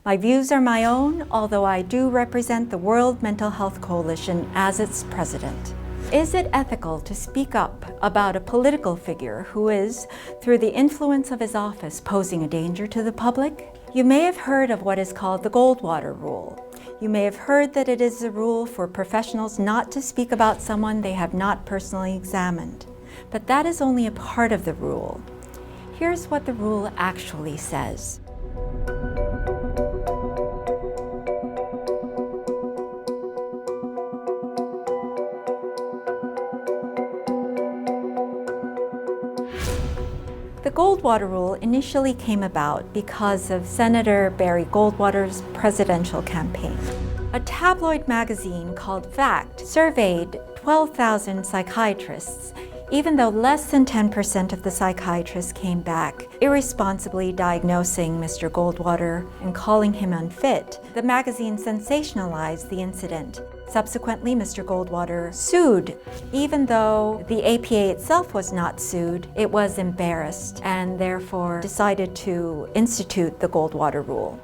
My views are my own, although I do represent the World Mental Health Coalition as its president. Is it ethical to speak up about a political figure who is, through the influence of his office, posing a danger to the public? You may have heard of what is called the Goldwater Rule. You may have heard that it is a rule for professionals not to speak about someone they have not personally examined. But that is only a part of the rule. Here's what the rule actually says. The Goldwater Rule initially came about because of Senator Barry Goldwater's presidential campaign. A tabloid magazine called Fact surveyed 12,000 psychiatrists. Even though less than 10% of the psychiatrists came back irresponsibly diagnosing Mr. Goldwater and calling him unfit, the magazine sensationalized the incident. Subsequently, Mr. Goldwater sued. Even though the APA itself was not sued, it was embarrassed and therefore decided to institute the Goldwater Rule.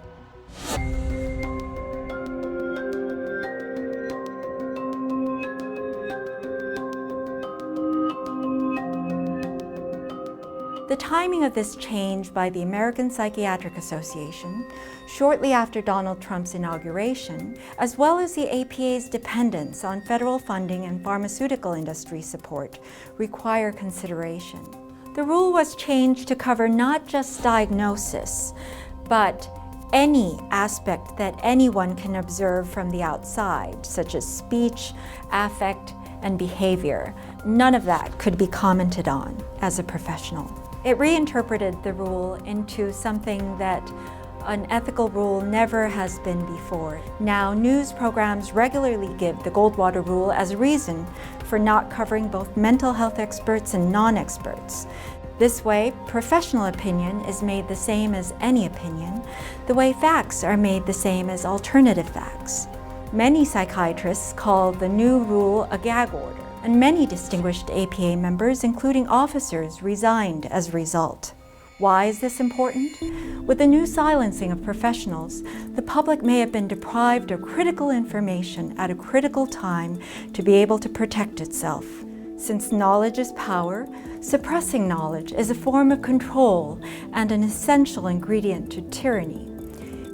The timing of this change by the American Psychiatric Association, shortly after Donald Trump's inauguration, as well as the APA's dependence on federal funding and pharmaceutical industry support, require consideration. The rule was changed to cover not just diagnosis, but any aspect that anyone can observe from the outside, such as speech, affect, and behavior. None of that could be commented on as a professional. It reinterpreted the rule into something that an ethical rule never has been before. Now, news programs regularly give the Goldwater Rule as a reason for not covering both mental health experts and non-experts. This way, professional opinion is made the same as any opinion, the way facts are made the same as alternative facts. Many psychiatrists call the new rule a gag order, and many distinguished APA members, including officers, resigned as a result. Why is this important? With the new silencing of professionals, the public may have been deprived of critical information at a critical time to be able to protect itself. Since knowledge is power, suppressing knowledge is a form of control and an essential ingredient to tyranny.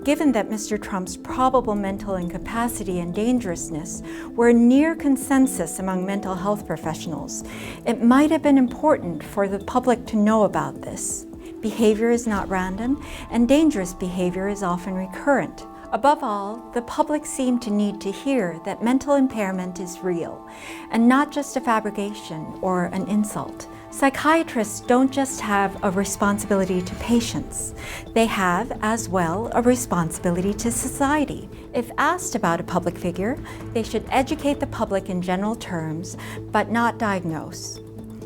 Given that Mr. Trump's probable mental incapacity and dangerousness were a near consensus among mental health professionals, it might have been important for the public to know about this. Behavior is not random, and dangerous behavior is often recurrent. Above all, the public seemed to need to hear that mental impairment is real, and not just a fabrication or an insult. Psychiatrists don't just have a responsibility to patients. They have, as well, a responsibility to society. If asked about a public figure, they should educate the public in general terms, but not diagnose.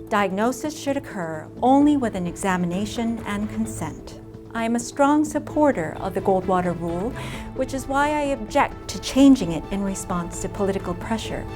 Diagnosis should occur only with an examination and consent. I am a strong supporter of the Goldwater Rule, which is why I object to changing it in response to political pressure.